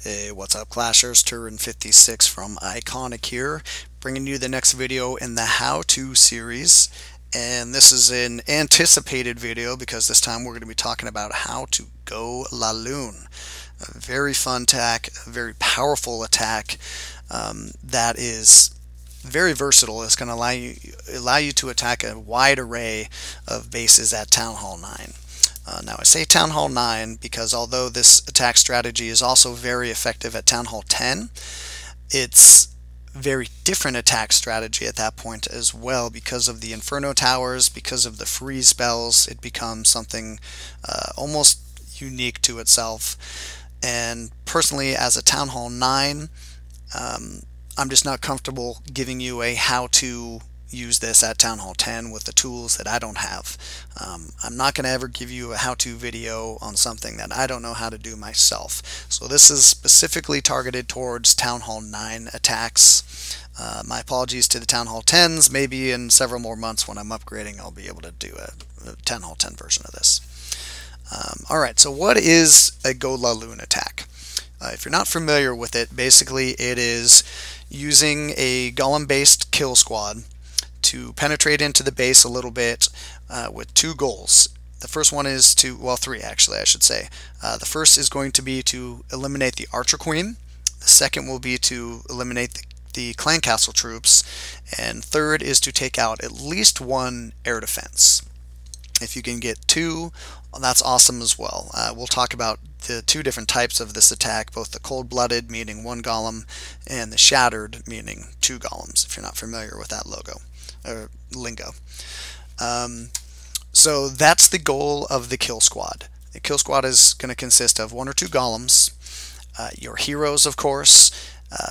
Hey, what's up, Clashers? Turin56 from iKonik here, bringing you the next video in the how-to series. And this is an anticipated video because this time we're going to be talking about how to Golaloon. A very fun attack, a very powerful attack that is very versatile. It's going to allow you to attack a wide array of bases at Town Hall 9. Now I say Town Hall 9 because although this attack strategy is also very effective at Town Hall 10, it's very different attack strategy at that point as well because of the Inferno Towers, because of the freeze spells. It becomes something almost unique to itself. And personally, as a Town Hall 9, I'm just not comfortable giving you a how to use this at Town Hall 10 with the tools that I don't have. I'm not going to ever give you a how-to video on something that I don't know how to do myself. So this is specifically targeted towards Town Hall 9 attacks. My apologies to the Town Hall 10s. Maybe in several more months when I'm upgrading I'll be able to do a Town Hall 10 version of this. Alright, so what is a Golaloon attack? If you're not familiar with it, basically it is using a golem-based kill squad to penetrate into the base a little bit with two goals. The first one is to, well, three actually I should say. The first is going to be to eliminate the Archer Queen. The second will be to eliminate the Clan Castle troops. And third is to take out at least one air defense. If you can get two, that's awesome as well. We'll talk about the two different types of this attack, both the cold-blooded, meaning one golem, and the shattered, meaning two golems, if you're not familiar with that logo or lingo. So that's the goal of the kill squad. The kill squad is going to consist of one or two golems, your heroes, of course,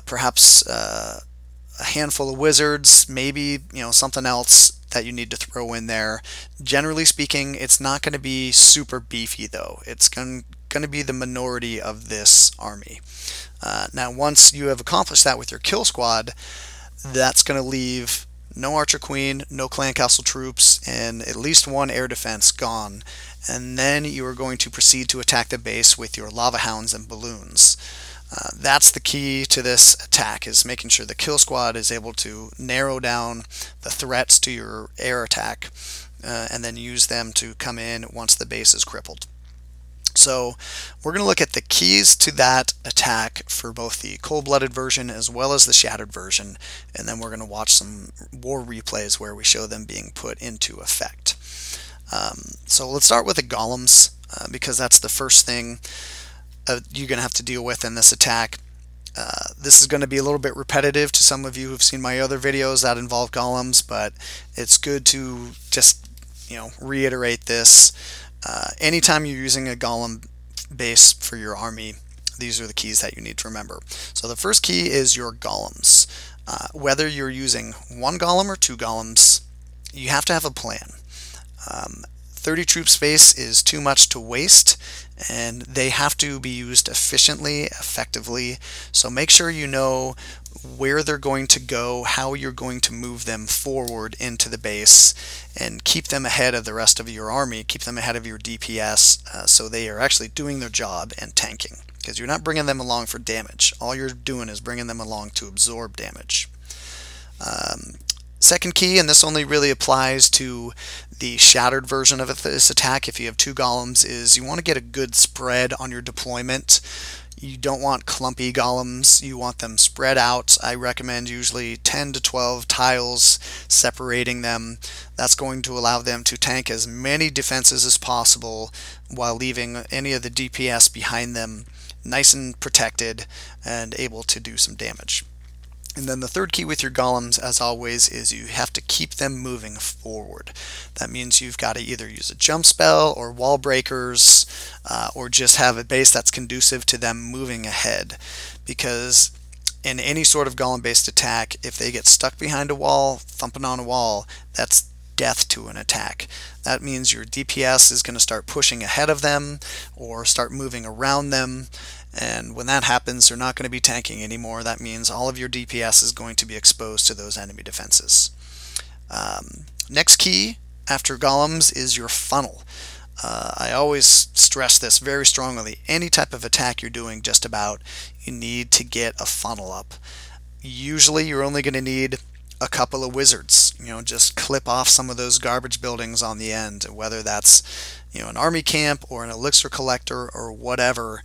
perhaps a handful of wizards, maybe something else that you need to throw in there. Generally speaking, it's not going to be super beefy though. It's going to be the minority of this army. Now once you have accomplished that with your kill squad, that's going to leave no Archer Queen, no Clan Castle troops, and at least one air defense gone. And then you are going to proceed to attack the base with your lava hounds and balloons. That's the key to this attack, is making sure the kill squad is able to narrow down the threats to your air attack and then use them to come in once the base is crippled. So we're going to look at the keys to that attack for both the cold-blooded version as well as the shattered version, and then we're going to watch some war replays where we show them being put into effect. So let's start with the golems because that's the first thing you're going to have to deal with in this attack. This is going to be a little bit repetitive to some of you who've seen my other videos that involve golems, but it's good to just reiterate this. Anytime you're using a golem base for your army, these are the keys that you need to remember. So the first key is your golems. Whether you're using one golem or two golems, you have to have a plan. 30 troop space is too much to waste, and they have to be used efficiently, effectively. So make sure you know where they're going to go, how you're going to move them forward into the base, and keep them ahead of the rest of your army, keep them ahead of your DPS, so they are actually doing their job and tanking. Because you're not bringing them along for damage. All you're doing is bringing them along to absorb damage. Second key, and this only really applies to the shattered version of this attack if you have two golems, is you want to get a good spread on your deployment. You don't want clumpy golems, you want them spread out. I recommend usually 10 to 12 tiles separating them. That's going to allow them to tank as many defenses as possible while leaving any of the DPS behind them nice and protected and able to do some damage. And then the third key with your golems, as always, is you have to keep them moving forward. That means you've got to either use a jump spell or wall breakers, or just have a base that's conducive to them moving ahead. Because in any sort of golem-based attack, if they get stuck behind a wall, thumping on a wall, that's death to an attack. That means your DPS is going to start pushing ahead of them or start moving around them. And when that happens, they're not going to be tanking anymore. That means all of your DPS is going to be exposed to those enemy defenses. Next key after golems is your funnel. I always stress this very strongly. Any type of attack you're doing, just about, you need to get a funnel up. Usually you're only going to need a couple of wizards. Just clip off some of those garbage buildings on the end, whether that's an army camp or an elixir collector or whatever.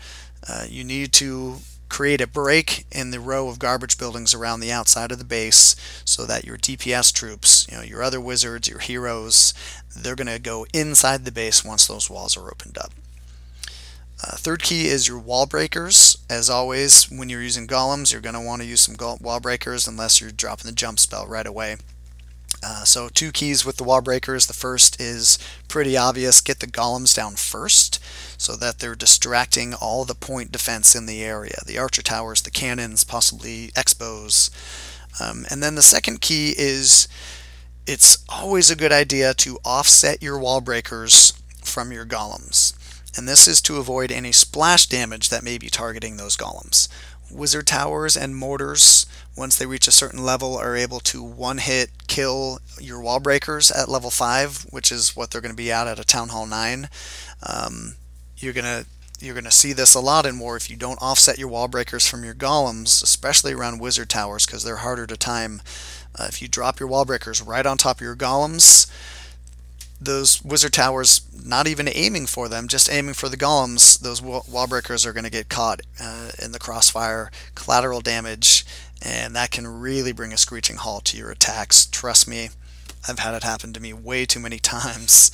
You need to create a break in the row of garbage buildings around the outside of the base so that your DPS troops, your other wizards, your heroes, they're going to go inside the base once those walls are opened up. Third key is your wall breakers. As always, when you're using golems, you're going to want to use some wall breakers unless you're dropping the jump spell right away. So 2 keys with the wall breakers. The first is pretty obvious. Get the golems down first so that they're distracting all the point defense in the area. The archer towers, the cannons, possibly X-bows. And then the second key is it's always a good idea to offset your wall breakers from your golems. And this is to avoid any splash damage that may be targeting those golems. Wizard towers and mortars, once they reach a certain level, are able to one-hit kill your wall breakers at level 5, which is what they're going to be at a Town Hall 9. You're gonna see this a lot in war if you don't offset your wall breakers from your golems, especially around wizard towers, because they're harder to time. If you drop your wall breakers right on top of your golems, those wizard towers, not even aiming for them, just aiming for the golems, those wall breakers are going to get caught in the crossfire, collateral damage, and that can really bring a screeching halt to your attacks. Trust me, I've had it happen to me way too many times.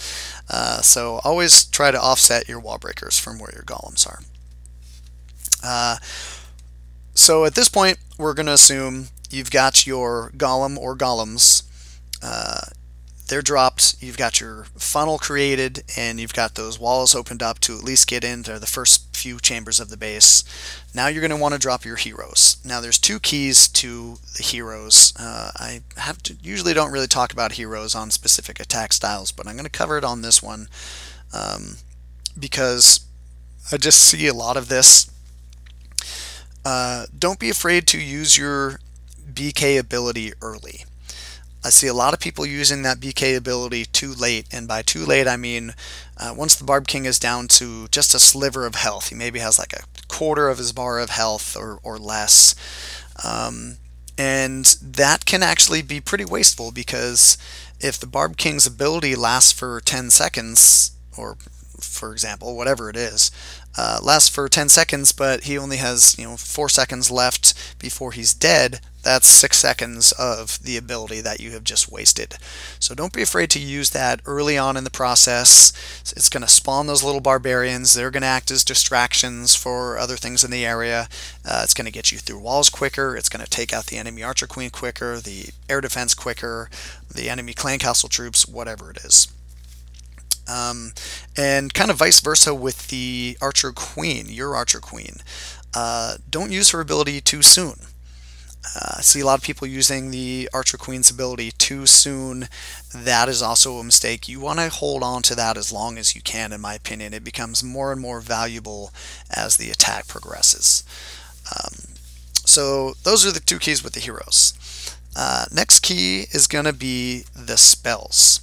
So always try to offset your wall breakers from where your golems are. So at this point, we're going to assume you've got your golem or golems. They're dropped, you've got your funnel created, and you've got those walls opened up to at least get into the first few chambers of the base. Now you're going to want to drop your heroes. Now there's 2 keys to the heroes. I usually don't really talk about heroes on specific attack styles, but I'm going to cover it on this one because I just see a lot of this. Don't be afraid to use your BK ability early. I see a lot of people using that BK ability too late, and by too late I mean once the Barb King is down to just a sliver of health. He maybe has like a quarter of his bar of health or less, and that can actually be pretty wasteful, because if the Barb King's ability lasts for 10 seconds, or for example, whatever it is, lasts for 10 seconds, but he only has 4 seconds left before he's dead, that's 6 seconds of the ability that you have just wasted. So don't be afraid to use that early on in the process. It's going to spawn those little barbarians. They're going to act as distractions for other things in the area. It's going to get you through walls quicker. It's going to take out the enemy archer queen quicker, the air defense quicker, the enemy clan castle troops, whatever it is. And kind of vice versa with the archer queen, your archer queen. Don't use her ability too soon. I see a lot of people using the Archer Queen's ability too soon. That is also a mistake. You want to hold on to that as long as you can, in my opinion. It becomes more and more valuable as the attack progresses. So those are the 2 keys with the heroes. Next key is going to be the spells.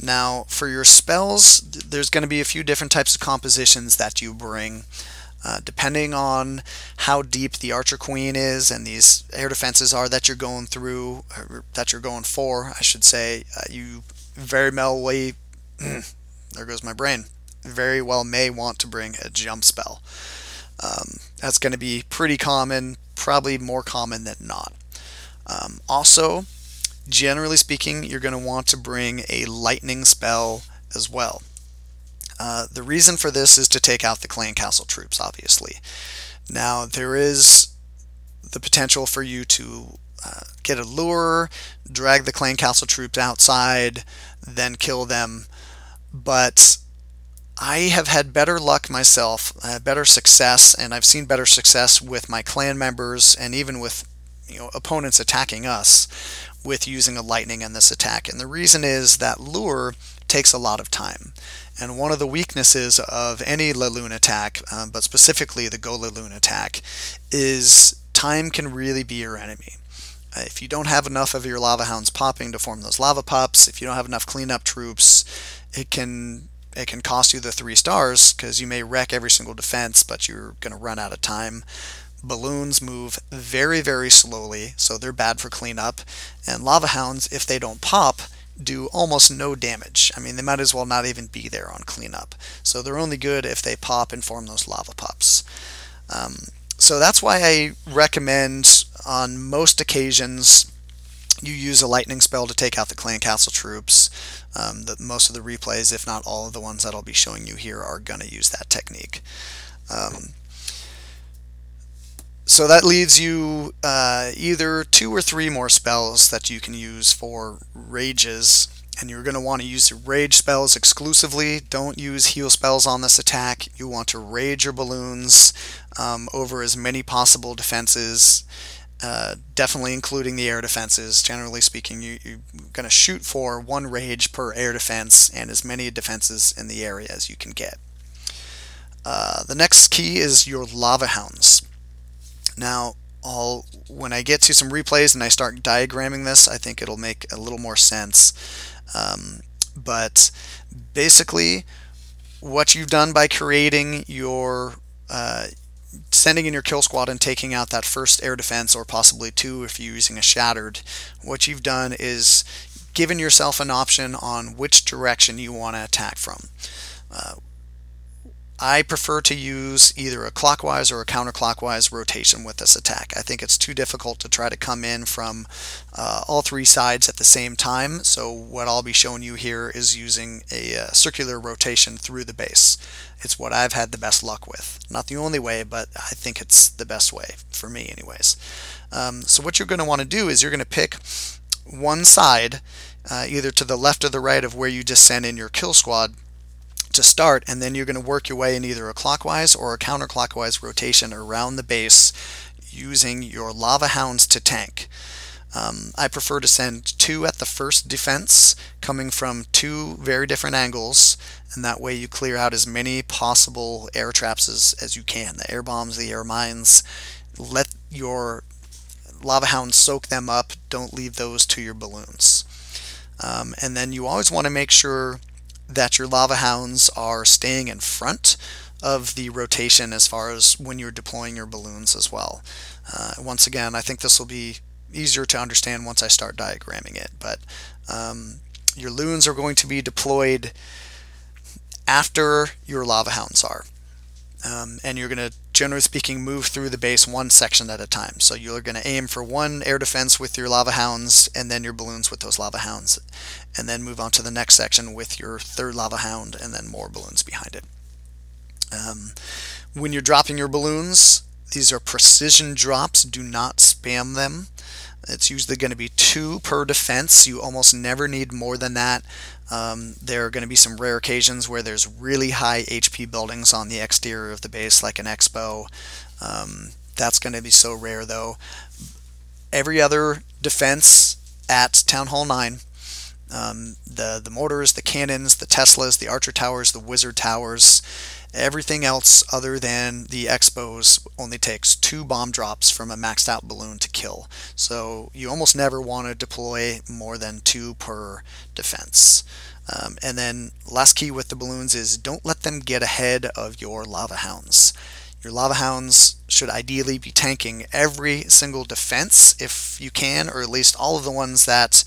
Now, for your spells, there's going to be a few different types of compositions that you bring. Depending on how deep the Archer Queen is and these air defenses are that you're going through, or that you're going for, I should say, you very well there goes my brain, very well may want to bring a jump spell. That's going to be pretty common, probably more common than not. Also, generally speaking, you're going to want to bring a lightning spell as well. The reason for this is to take out the clan castle troops, obviously. Now, there is the potential for you to get a lure, drag the clan castle troops outside, then kill them, but I have had better luck myself, better success, and I've seen better success with my clan members and even with opponents attacking us with using a lightning in this attack. And the reason is that lure takes a lot of time. And one of the weaknesses of any Golaloon attack, but specifically the Golaloon attack, is time can really be your enemy. If you don't have enough of your lava hounds popping to form those lava pups, if you don't have enough cleanup troops, it can it can cost you the 3 stars because you may wreck every single defense, but you're going to run out of time. Balloons move very, very slowly, so they're bad for cleanup. And lava hounds, if they don't pop, do almost no damage. I mean, they might as well not even be there on cleanup. So they're only good if they pop and form those lava pups. So that's why I recommend on most occasions you use a lightning spell to take out the clan castle troops. Most of the replays, if not all of the ones that I'll be showing you here, are going to use that technique. So that leaves you either 2 or 3 more spells that you can use for rages, and you're going to want to use rage spells exclusively. Don't use heal spells on this attack. You want to rage your balloons over as many possible defenses, definitely including the air defenses. Generally speaking, you're going to shoot for 1 rage per air defense and as many defenses in the area as you can get. The next key is your lava hounds. Now, when I get to some replays and I start diagramming this, I think it'll make a little more sense. But basically, what you've done by creating your sending in your kill squad and taking out that first air defense, or possibly 2 if you're using a shattered, what you've done is given yourself an option on which direction you want to attack from. I prefer to use either a clockwise or a counterclockwise rotation with this attack. I think it's too difficult to try to come in from all 3 sides at the same time, so what I'll be showing you here is using a circular rotation through the base. It's what I've had the best luck with. Not the only way, but I think it's the best way, for me anyways. So what you're going to want to do is you're going to pick one side, either to the left or the right of where you just send in your kill squad to start, and then you're going to work your way in either a clockwise or a counterclockwise rotation around the base using your lava hounds to tank. I prefer to send 2 at the first defense, coming from 2 very different angles, and that way you clear out as many possible air traps as you can. The air bombs, the air mines. Let your lava hounds soak them up. Don't leave those to your balloons. And then you always want to make sure that your lava hounds are staying in front of the rotation as far as when you're deploying your balloons as well. Once again, I think this will be easier to understand once I start diagramming it, but your loons are going to be deployed after your lava hounds are. And you're going to, generally speaking, move through the base 1 section at a time. So you're going to aim for 1 air defense with your lava hounds, and then your balloons with those lava hounds, and then move on to the next section with your 3rd lava hound, and then more balloons behind it. When you're dropping your balloons, these are precision drops. Do not spam them. It's usually going to be 2 per defense. You almost never need more than that. There are going to be some rare occasions where there's really high HP buildings on the exterior of the base, like an expo. That's going to be so rare though. Every other defense at Town Hall 9, the mortars, the cannons, the Teslas, the archer towers, the wizard towers, everything else other than the expos only takes 2 bomb drops from a maxed out balloon to kill. So you almost never want to deploy more than 2 per defense. And then last key with the balloons is don't let them get ahead of your lava hounds. Your lava hounds should ideally be tanking every single defense if you can, or at least all of the ones that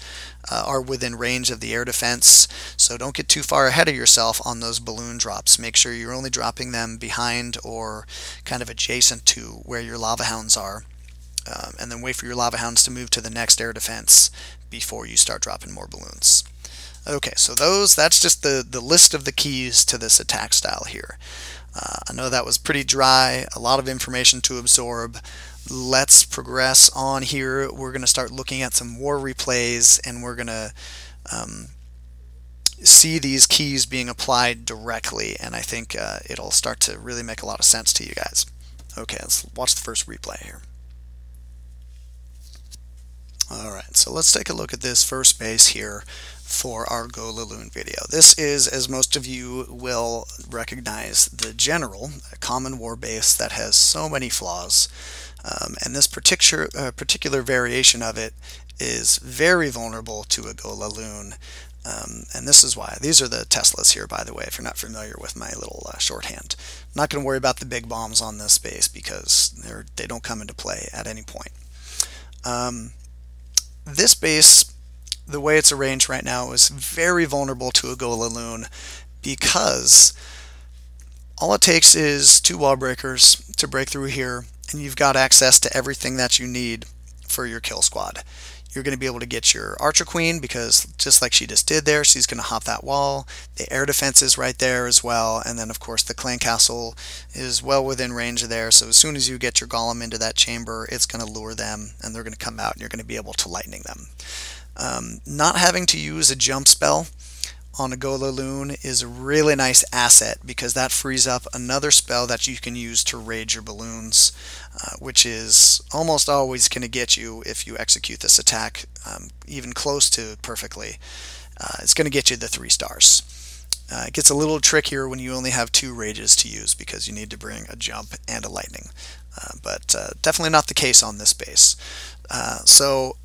are within range of the air defense. So don't get too far ahead of yourself on those balloon drops. Make sure you're only dropping them behind or kind of adjacent to where your lava hounds are. And then wait for your lava hounds to move to the next air defense before you start dropping more balloons. Okay, so that's just the list of the keys to this attack style here. I know that was pretty dry, a lot of information to absorb. Let's progress on here. We're going to start looking at some war replays, and we're going to see these keys being applied directly, and I think it'll start to really make a lot of sense to you guys. Okay, let's watch the first replay here. Alright, so let's take a look at this first base here for our Golaloon video. This is, as most of you will recognize, the general, a common war base that has so many flaws, and this particular variation of it is very vulnerable to a Golaloon. And this is why. These are the Teslas here, by the way, if you're not familiar with my little shorthand. I'm not going to worry about the big bombs on this base because they don't come into play at any point. This base, the way it's arranged right now, is very vulnerable to a Golaloon because all it takes is 2 wall breakers to break through here, and you've got access to everything that you need for your kill squad. You're going to be able to get your Archer Queen because just like she just did there, she's going to hop that wall. The air defense is right there as well, and then of course the clan castle is well within range there, so as soon as you get your golem into that chamber, it's going to lure them and they're going to come out and you're going to be able to lightning them. Not having to use a jump spell on a Golaloon is a really nice asset because that frees up another spell that you can use to raid your balloons, which is almost always going to get you, if you execute this attack even close to perfectly, it's going to get you the 3 stars. It gets a little trickier when you only have 2 rages to use because you need to bring a jump and a lightning, but definitely not the case on this base. So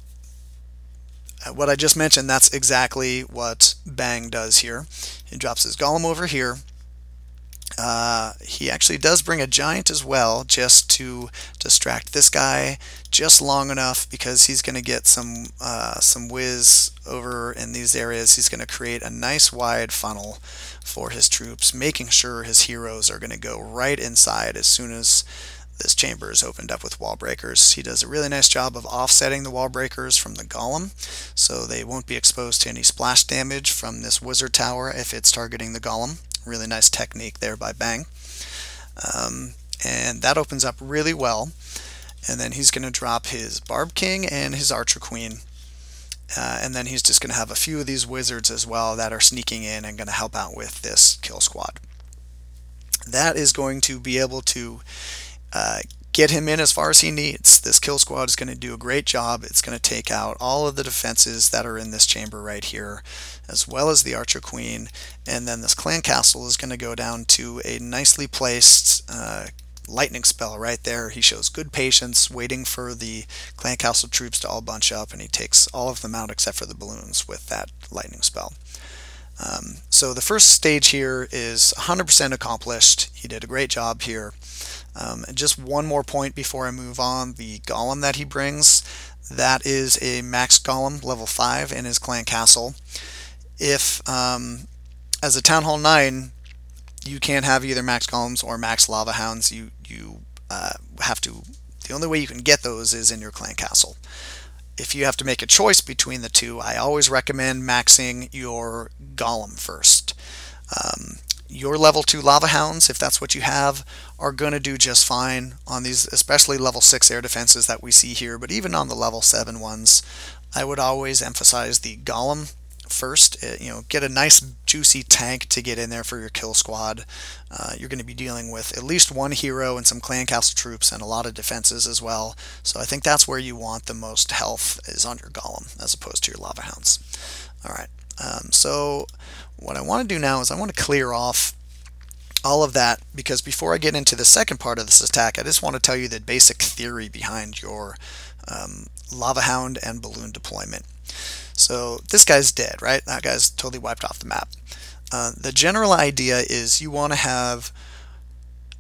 what I just mentioned, that's exactly what Bang does here. He drops his golem over here. He actually does bring a giant as well, just to distract this guy just long enough because he's going to get some whiz over in these areas. He's going to create a nice wide funnel for his troops, making sure his heroes are going to go right inside as soon as this chamber is opened up with wall breakers. He does a really nice job of offsetting the wall breakers from the golem, so they won't be exposed to any splash damage from this wizard tower if it's targeting the golem. Really nice technique there by Bang. And that opens up really well. And then he's going to drop his Barb King and his Archer Queen. And then he's just going to have a few of these wizards as well that are sneaking in and going to help out with this kill squad. That is going to be able to get him in as far as he needs. This kill squad is going to do a great job. It's going to take out all of the defenses that are in this chamber right here, as well as the Archer Queen, and then this clan castle is going to go down to a nicely placed lightning spell right there. He shows good patience, waiting for the clan castle troops to all bunch up, and he takes all of them out except for the balloons with that lightning spell. So the first stage here is 100% accomplished. He did a great job here. And just one more point before I move on, the golem that he brings, that is a max golem, level 5 in his clan castle. If, as a Town Hall 9, you can't have either max golems or max lava hounds, you have to, the only way you can get those is in your clan castle. If you have to make a choice between the two, I always recommend maxing your golem first. Your level 2 lava hounds, if that's what you have, are going to do just fine on these, especially level 6 air defenses that we see here, but even on the level 7 ones, I would always emphasize the golem first. Get a nice juicy tank to get in there for your kill squad. You're going to be dealing with at least 1 hero and some clan castle troops and a lot of defenses as well, so I think that's where you want the most health, is on your golem as opposed to your lava hounds. Alright, so what I want to do now is I want to clear off all of that, because before I get into the second part of this attack, I just want to tell you the basic theory behind your lava hound and balloon deployment. So this guy's dead, right? That guy's totally wiped off the map. The general idea is you want to have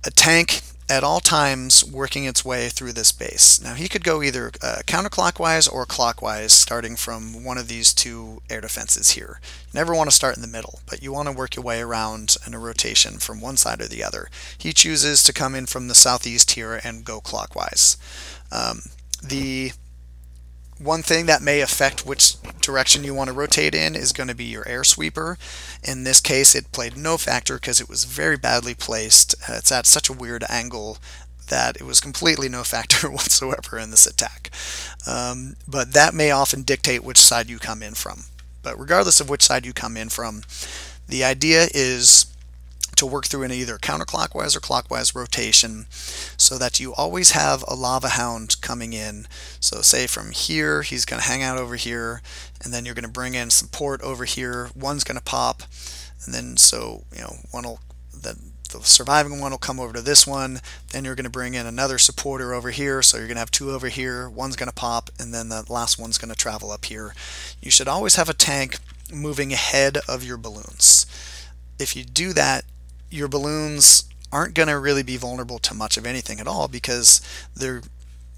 a tank at all times working its way through this base. Now he could go either counterclockwise or clockwise, starting from one of these 2 air defenses here. You never want to start in the middle, but you want to work your way around in a rotation from one side or the other. He chooses to come in from the southeast here and go clockwise. The one thing that may affect which direction you want to rotate in is going to be your air sweeper. In this case, it played no factor because it was very badly placed. It's at such a weird angle that it was completely no factor whatsoever in this attack. But that may often dictate which side you come in from. But regardless of which side you come in from, the idea is to work through in either counterclockwise or clockwise rotation so that you always have a lava hound coming in. So say from here, he's going to hang out over here, and then you're going to bring in support over here. One's going to pop, and then the surviving one will come over to this one. Then you're going to bring in another supporter over here, so you're going to have 2 over here. One's going to pop, and then the last one's going to travel up here. You should always have a tank moving ahead of your balloons. If you do that, your balloons aren't going to really be vulnerable to much of anything at all, because they're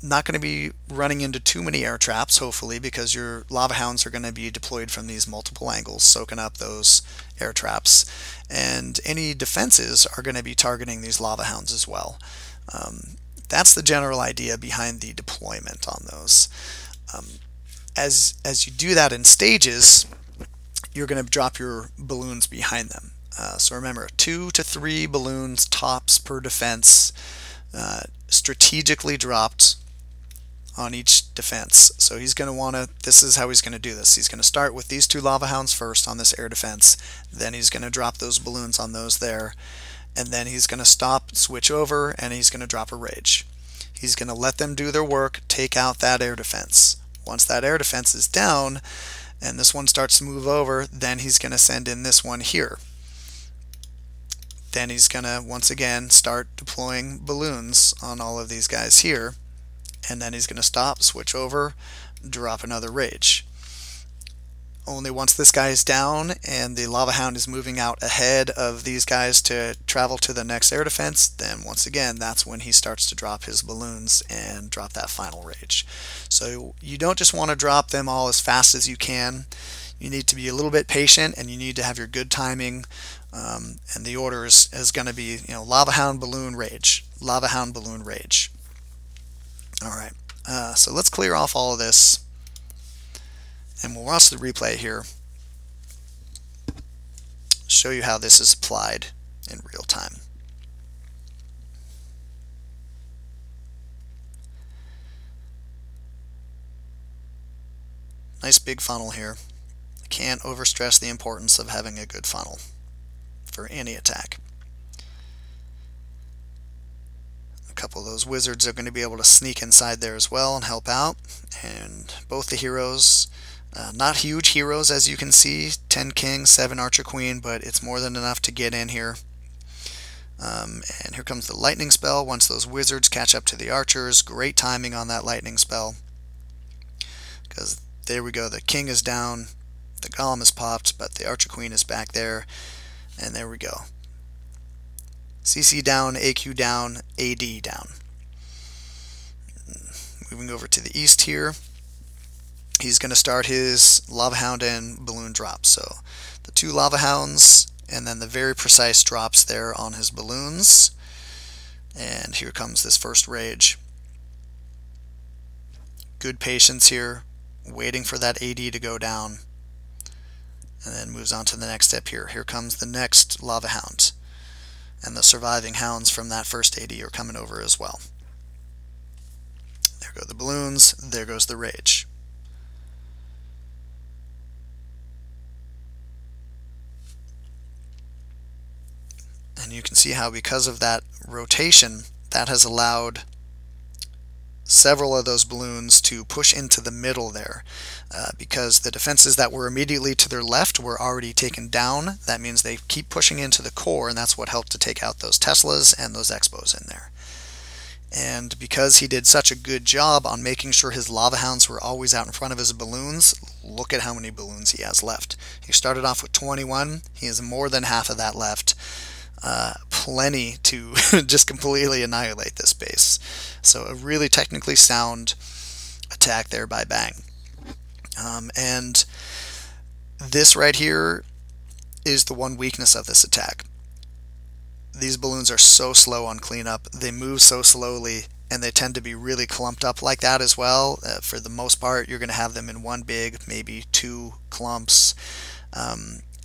not going to be running into too many air traps, hopefully, because your lava hounds are going to be deployed from these multiple angles, soaking up those air traps. And any defenses are going to be targeting these lava hounds as well. That's the general idea behind the deployment on those. As you do that in stages, you're going to drop your balloons behind them. So remember, 2 to 3 balloons tops per defense, strategically dropped on each defense. So he's going to want to, this is how he's going to do this. He's going to start with these 2 lava hounds first on this air defense, then he's going to drop those balloons on those there, and then he's going to stop, switch over, and he's going to drop a rage. He's going to let them do their work, take out that air defense. Once that air defense is down and this one starts to move over, then he's going to send in this one here. Then he's going to once again start deploying balloons on all of these guys here, and then he's going to stop, switch over, drop another rage. Only once this guy is down and the lava hound is moving out ahead of these guys to travel to the next air defense, then once again that's when he starts to drop his balloons and drop that final rage. So you don't just want to drop them all as fast as you can. You need to be a little bit patient, and you need to have your good timing. And the order is going to be, lava hound, balloon, rage, lava hound, balloon, rage. All right, so let's clear off all of this, and we'll watch the replay here, show you how this is applied in real time. Nice big funnel here. Can't overstress the importance of having a good funnel for any attack. A couple of those wizards are going to be able to sneak inside there as well and help out. And both the heroes, not huge heroes as you can see, 10 king, 7 archer queen, but it's more than enough to get in here. And here comes the lightning spell once those wizards catch up to the archers. Great timing on that lightning spell, because there we go, the king is down, the golem is popped, but the archer queen is back there, and there we go. CC down, AQ down, AD down. Moving over to the east here, he's going to start his lava hound and balloon drop. So the 2 lava hounds and then the very precise drops there on his balloons. And here comes this first rage. Good patience here, waiting for that AD to go down, and then moves on to the next step here. Here comes the next lava hound, and the surviving hounds from that first AD are coming over as well. There go the balloons, there goes the rage. And you can see how, because of that rotation, that has allowed several of those balloons to push into the middle there, because the defenses that were immediately to their left were already taken down. That means they keep pushing into the core, and that's what helped to take out those Teslas and those Expos in there. And because he did such a good job on making sure his lava hounds were always out in front of his balloons, look at how many balloons he has left. He started off with 21. He has more than half of that left. Plenty to just completely annihilate this base. So a really technically sound attack there by Bang. And this right here is the one weakness of this attack. These balloons are so slow on cleanup. They move so slowly, and they tend to be really clumped up like that as well. For the most part, you're going to have them in one big, maybe 2 clumps.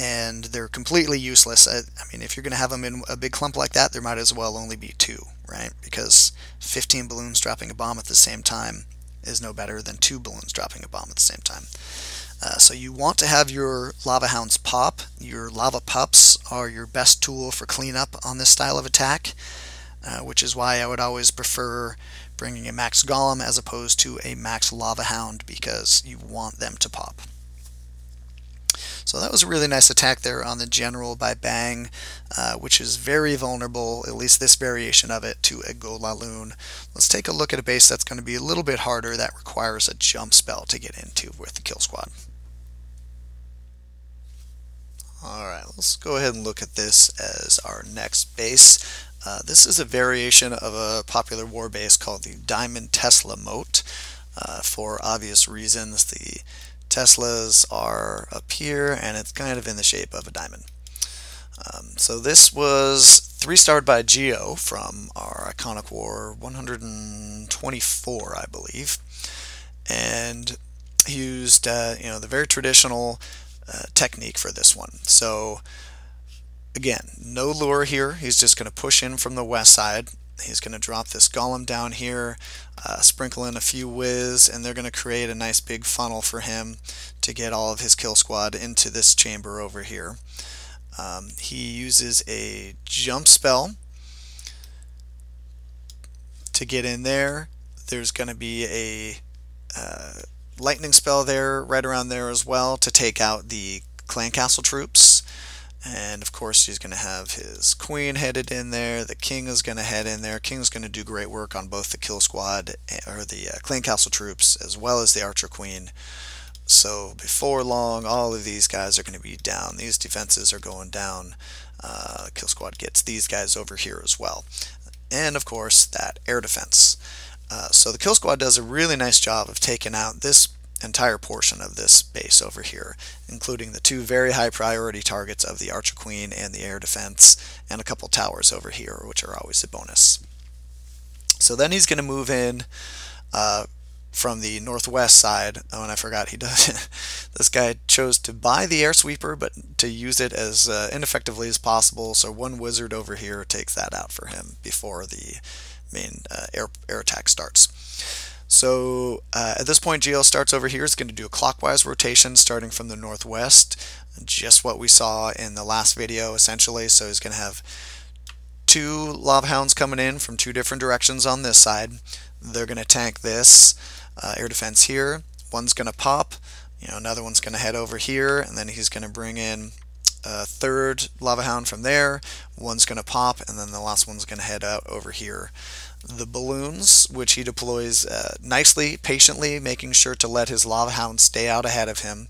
And they're completely useless. I mean, if you're going to have them in a big clump like that, there might as well only be 2, right? Because 15 balloons dropping a bomb at the same time is no better than 2 balloons dropping a bomb at the same time. So you want to have your lava hounds pop. Your lava pups are your best tool for cleanup on this style of attack, which is why I would always prefer bringing a max golem as opposed to a max lava hound, because you want them to pop. So that was a really nice attack there on the general by Bang, which is very vulnerable, at least this variation of it, to a Golaloon. Let's take a look at a base that's going to be a little bit harder, that requires a jump spell to get into with the kill squad. Alright, let's go ahead and look at this as our next base. This is a variation of a popular war base called the Diamond Tesla moat. For obvious reasons, the Teslas are up here and it's kind of in the shape of a diamond. So this was 3-starred by Geo from our iKonik War 124, I believe, and he used the very traditional technique for this one. So again, no lure here. He's just going to push in from the west side. He's going to drop this golem down here, sprinkle in a few whiz, and they're going to create a nice big funnel for him to get all of his kill squad into this chamber over here. He uses a jump spell to get in there. There's going to be a lightning spell there, right around there as well, to take out the clan castle troops. And of course he's going to have his queen headed in there. The king is going to head in there. King's going to do great work on both the kill squad or the clan castle troops as well as the archer queen. So before long, all of these guys are going to be down. These defenses are going down. Kill squad gets these guys over here as well. And of course that air defense. So the kill squad does a really nice job of taking out this entire portion of this base over here, including the two very high priority targets of the archer queen and the air defense, and a couple towers over here, which are always a bonus. So then he's going to move in from the northwest side. Oh, and I forgot he does. This guy chose to buy the air sweeper, but to use it as ineffectively as possible. So one wizard over here takes that out for him before the main air attack starts. So at this point, Geo starts over here. He's going to do a clockwise rotation starting from the northwest, just what we saw in the last video essentially. So he's going to have two lava hounds coming in from two different directions on this side. They're going to tank this air defense here. One's going to pop, another one's going to head over here, and then he's going to bring in a third lava hound from there. One's going to pop, and then the last one's going to head out over here. The balloons, which he deploys nicely, patiently, making sure to let his lava hound stay out ahead of him,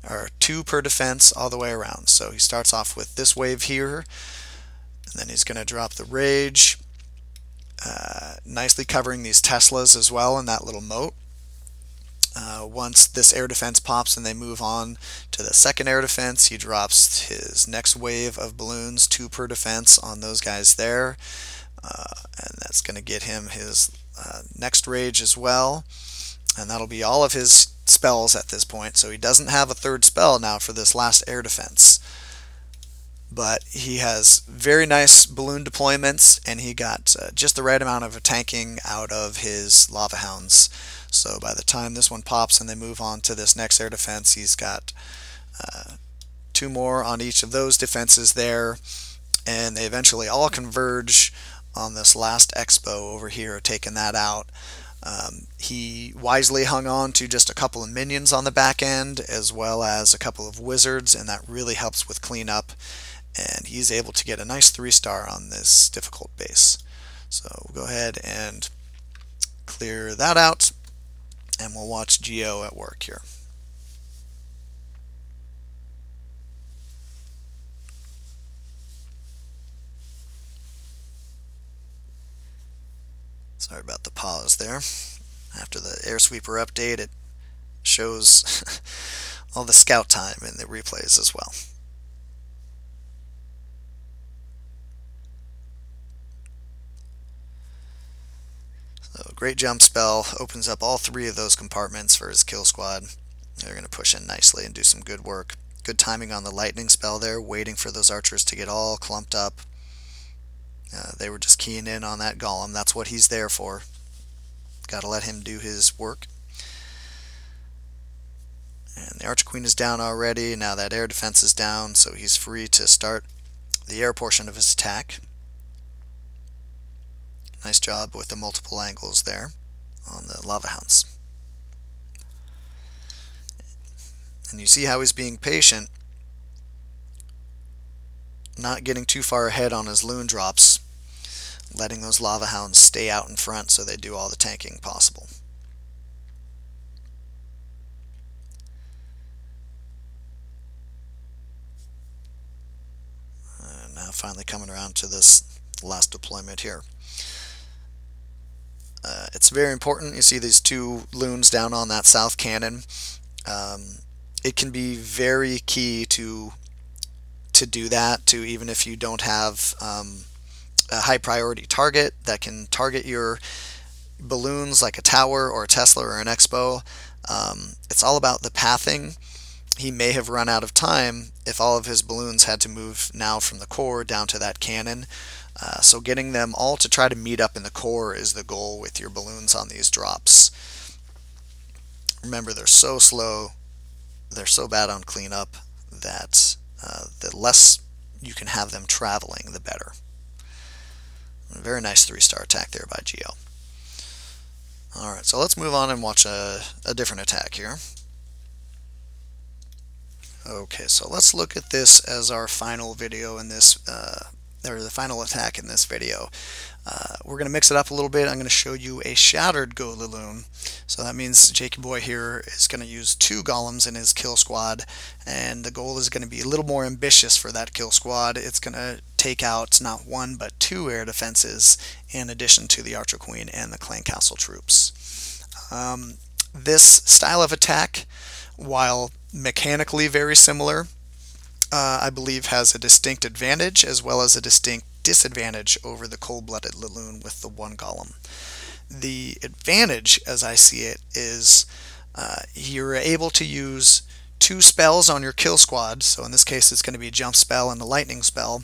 are 2 per defense all the way around. So he starts off with this wave here, and then he's going to drop the rage, nicely covering these Teslas as well in that little moat. Once this air defense pops and they move on to the second air defense, he drops his next wave of balloons, 2 per defense on those guys there. And that's going to get him his next rage as well, and that'll be all of his spells at this point. So he doesn't have a third spell now for this last air defense, but he has very nice balloon deployments, and he got just the right amount of tanking out of his lava hounds. So by the time this one pops and they move on to this next air defense, he's got 2 more on each of those defenses there, and they eventually all converge on this last expo over here, taking that out. He wisely hung on to just a couple of minions on the back end, as well as a couple of wizards, and that really helps with cleanup, and he's able to get a nice 3-star on this difficult base. So we'll go ahead and clear that out, and we'll watch Geo at work here. Sorry about the pause there. After the air sweeper update, it shows all the scout time in the replays as well. So great jump spell, opens up all 3 of those compartments for his kill squad. They're going to push in nicely and do some good work. Good timing on the lightning spell there, waiting for those archers to get all clumped up. They were just keying in on that golem. That's what he's there for. Got to let him do his work. And the Archer Queen is down already. Now that air defense is down, so he's free to start the air portion of his attack. Nice job with the multiple angles there on the lava hounds. And you see how he's being patient, not getting too far ahead on his loon drops, letting those lava hounds stay out in front so they do all the tanking possible. finally coming around to this last deployment here. It's very important. You see these two loons down on that south cannon. It can be very key to do that, to even if you don't have a high priority target that can target your balloons like a tower or a Tesla or an Expo. It's all about the pathing. He may have run out of time if all of his balloons had to move now from the core down to that cannon. So getting them all to try to meet up in the core is the goal with your balloons on these drops. Remember, they're so slow, they're so bad on cleanup that the less you can have them traveling, the better. A very nice 3-star attack there by Geo. Alright, so let's move on and watch a different attack here. Okay, so let's look at this as our final video in this, or the final attack in this video. We're going to mix it up a little bit. I'm going to show you a shattered Golaloon. So that means Jakey Boy here is going to use 2 golems in his kill squad, and the goal is going to be a little more ambitious for that kill squad. It's going to take out not 1 but 2 air defenses in addition to the Archer Queen and the Clan Castle troops. This style of attack, while mechanically very similar, I believe has a distinct advantage as well as a distinct disadvantage over the cold-blooded Laloon with the 1 golem. The advantage, as I see it, is you're able to use 2 spells on your kill squad. So in this case it's going to be jump spell and a lightning spell.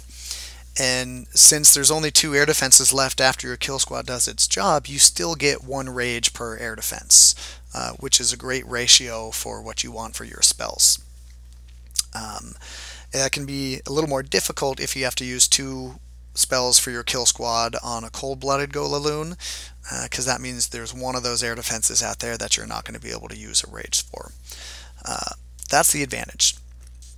And since there's only 2 air defenses left after your kill squad does its job, you still get 1 rage per air defense, which is a great ratio for what you want for your spells. That can be a little more difficult if you have to use 2 spells for your kill squad on a cold-blooded Golaloon, because that means there's 1 of those air defenses out there that you're not going to be able to use a rage for. That's the advantage.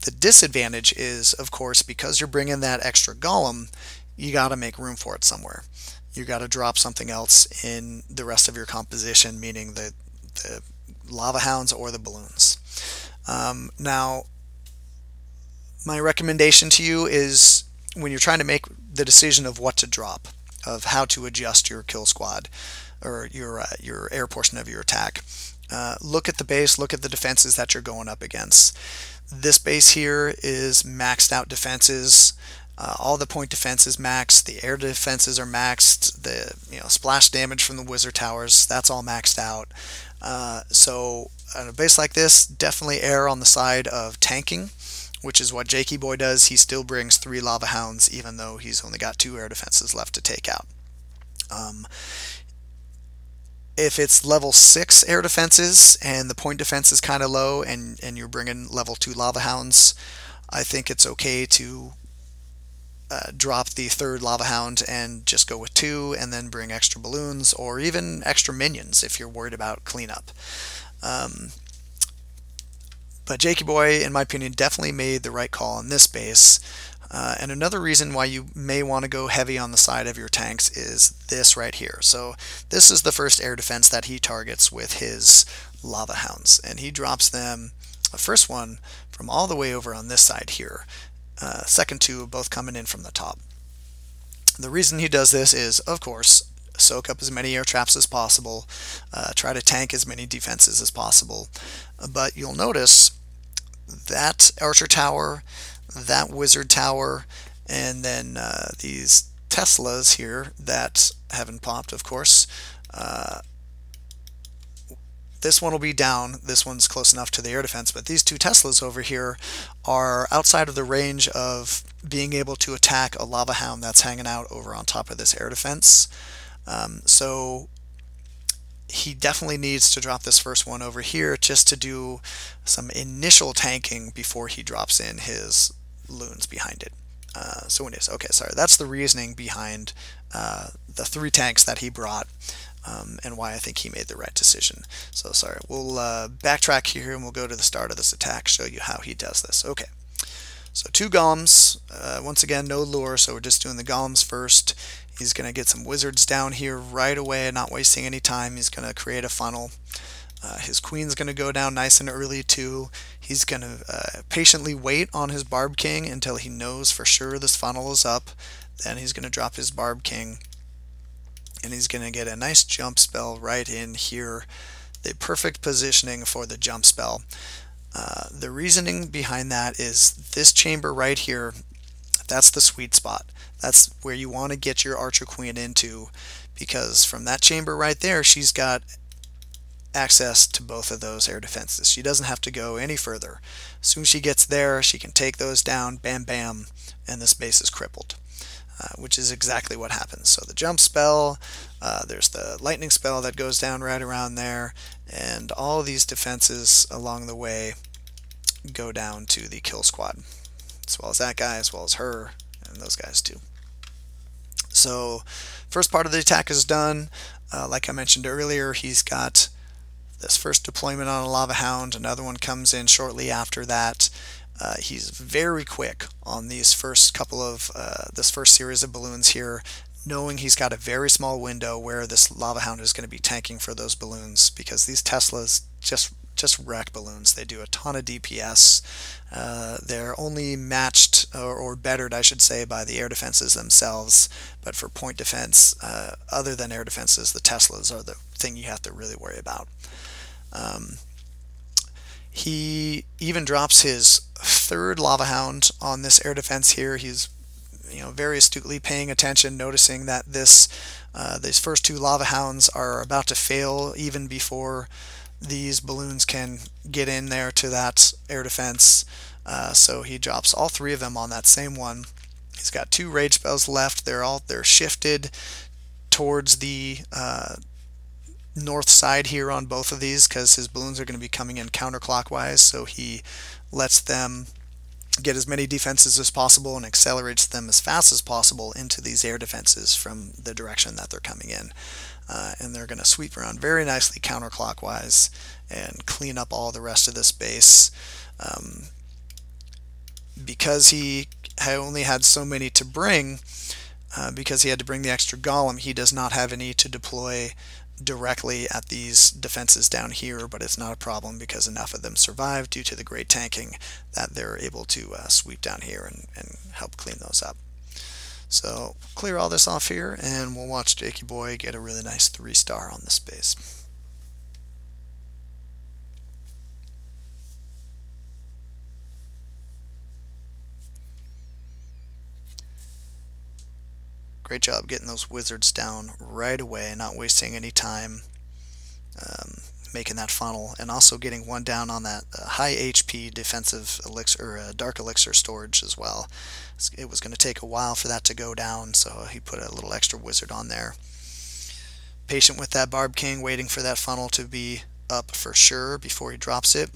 The disadvantage is, of course, because you're bringing that extra golem, you got to make room for it somewhere. You got to drop something else in the rest of your composition, meaning the lava hounds or the balloons. Now, my recommendation to you is when you're trying to make the decision of what to drop, of how to adjust your kill squad or your air portion of your attack, look at the base, look at the defenses that you're going up against. This base here is maxed out defenses. All the point defense is maxed. The air defenses are maxed. The splash damage from the wizard towers, that's all maxed out. So on a base like this, definitely err on the side of tanking, which is what Jakey Boy does. He still brings 3 lava hounds even though he's only got 2 air defenses left to take out. If it's level 6 air defenses and the point defense is kind of low and you're bringing level 2 lava hounds, I think it's okay to drop the 3rd lava hound and just go with 2 and then bring extra balloons or even extra minions if you're worried about cleanup. But Jakey Boy, in my opinion, definitely made the right call on this base. And another reason why you may want to go heavy on the side of your tanks is this right here. So this is the first air defense that he targets with his lava hounds, and he drops them, the first one from all the way over on this side here, second 2 both coming in from the top. The reason he does this is, of course, soak up as many air traps as possible, try to tank as many defenses as possible. But you'll notice that Archer Tower, that Wizard Tower, and then these Teslas here that haven't popped, of course. This one will be down, this one's close enough to the air defense, but these 2 Teslas over here are outside of the range of being able to attack a lava hound that's hanging out over on top of this air defense. So he definitely needs to drop this first one over here just to do some initial tanking before he drops in his loons behind it. So anyways, okay, sorry, that's the reasoning behind the 3 tanks that he brought, and why I think he made the right decision. So sorry, we'll backtrack here and we'll go to the start of this attack, show you how he does this. Okay, so 2 golems, once again no lure, so we're just doing the golems first. He's going to get some wizards down here right away, not wasting any time. He's going to create a funnel. His queen's going to go down nice and early too. He's going to patiently wait on his Barb King until he knows for sure this funnel is up. Then he's going to drop his Barb King, and he's going to get a nice jump spell right in here. The perfect positioning for the jump spell. The reasoning behind that is this chamber right here, that's the sweet spot. That's where you want to get your Archer Queen into, because from that chamber right there, she's got access to both of those air defenses. She doesn't have to go any further. As soon as she gets there, she can take those down, bam bam, and this base is crippled, which is exactly what happens. So the jump spell, there's the lightning spell that goes down right around there, and all of these defenses along the way go down to the kill squad, as well as that guy, as well as her, and those guys too. So first part of the attack is done. Like I mentioned earlier, he's got this first deployment on a Lava Hound. Another one comes in shortly after that. He's very quick on these first couple of this first series of balloons here, knowing he's got a very small window where this Lava Hound is going to be tanking for those balloons, because these Teslas just wreck balloons. They do a ton of DPS. They're only matched or bettered, I should say, by the air defenses themselves. But for point defense, other than air defenses, the Teslas are the thing you have to really worry about. He even drops his third Lava Hound on this air defense here. He's very astutely paying attention, noticing that these first two Lava Hounds are about to fail even before these balloons can get in there to that air defense. So he drops all three of them on that same one. He's got two rage spells left. They're shifted towards the north side here on both of these, because his balloons are going to be coming in counterclockwise, so he lets them get as many defenses as possible and accelerates them as fast as possible into these air defenses from the direction that they're coming in. And they're going to sweep around very nicely counterclockwise and clean up all the rest of this base. Because he only had so many to bring, because he had to bring the extra golem, he does not have any to deploy directly at these defenses down here, but it's not a problem because enough of them survive due to the great tanking that they're able to sweep down here and help clean those up. So clear all this off here, and we'll watch Jakey Boy get a really nice 3-star on this base. Great job getting those wizards down right away, not wasting any time making that funnel, and also getting one down on that high HP defensive elixir, dark elixir storage as well. It was going to take a while for that to go down, so he put a little extra wizard on there. Patient with that Barb King, waiting for that funnel to be up for sure before he drops it.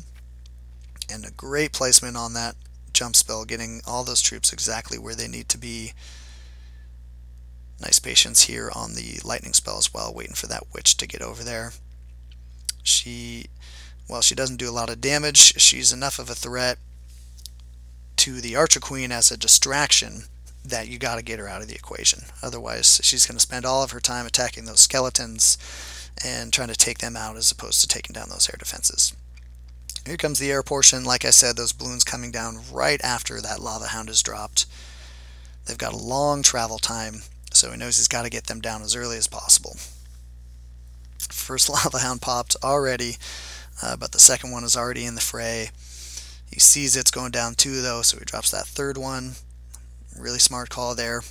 And a great placement on that jump spell, getting all those troops exactly where they need to be. Nice patience here on the lightning spell as well, waiting for that witch to get over there. While she doesn't do a lot of damage, she's enough of a threat to the Archer Queen as a distraction that you got to get her out of the equation. Otherwise, she's going to spend all of her time attacking those skeletons and trying to take them out as opposed to taking down those air defenses. Here comes the air portion. Like I said, those balloons coming down right after that Lava Hound is dropped. They've got a long travel time, so he knows he's got to get them down as early as possible. First Lava Hound popped already, but the second one is already in the fray. He sees it's going down too, though, so he drops that third one. Really smart call there.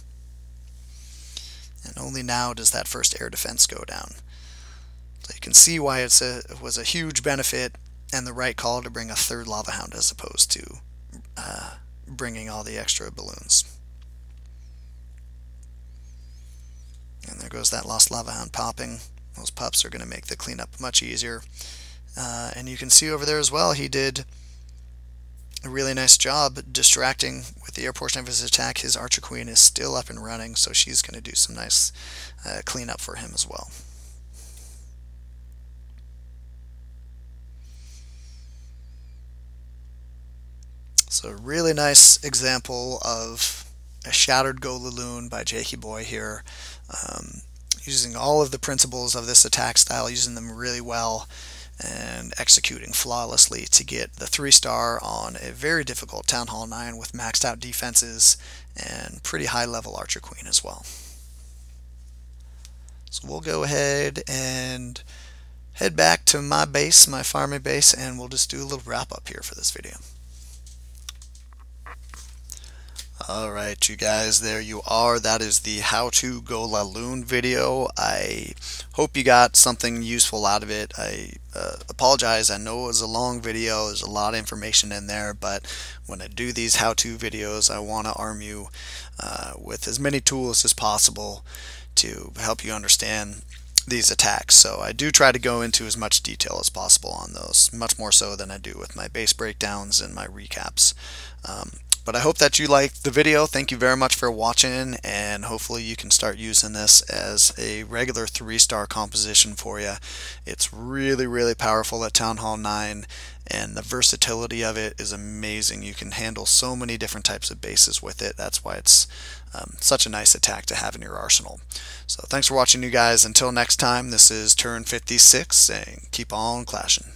And only now does that first air defense go down. So you can see why it was a huge benefit and the right call to bring a third Lava Hound as opposed to bringing all the extra balloons. And there goes that lost Lava Hound popping. Those pups are going to make the cleanup much easier. And you can see over there as well, he did a really nice job distracting with the air portion of his attack. His Archer Queen is still up and running, so she's going to do some nice cleanup for him as well. So a really nice example of a shattered Golaloon by Jakey Boy here. Using all of the principles of this attack style, using them really well. and executing flawlessly to get the 3-star on a very difficult Town Hall 9 with maxed out defenses and pretty high level Archer Queen as well. So we'll go ahead and head back to my base, my farming base, and we'll just do a little wrap up here for this video. Alright, you guys, there you are. That is the how to Golaloon video. I hope you got something useful out of it. I apologize, I know it was a long video, there's a lot of information in there, but when I do these how-to videos, I want to arm you with as many tools as possible to help you understand these attacks. So I do try to go into as much detail as possible on those, much more so than I do with my base breakdowns and my recaps. But I hope that you liked the video. Thank you very much for watching, and hopefully you can start using this as a regular 3-star composition for you. It's really, really powerful at Town Hall 9, and the versatility of it is amazing. You can handle so many different types of bases with it. That's why it's such a nice attack to have in your arsenal. So thanks for watching, you guys. Until next time, this is Turn 56, and keep on clashing.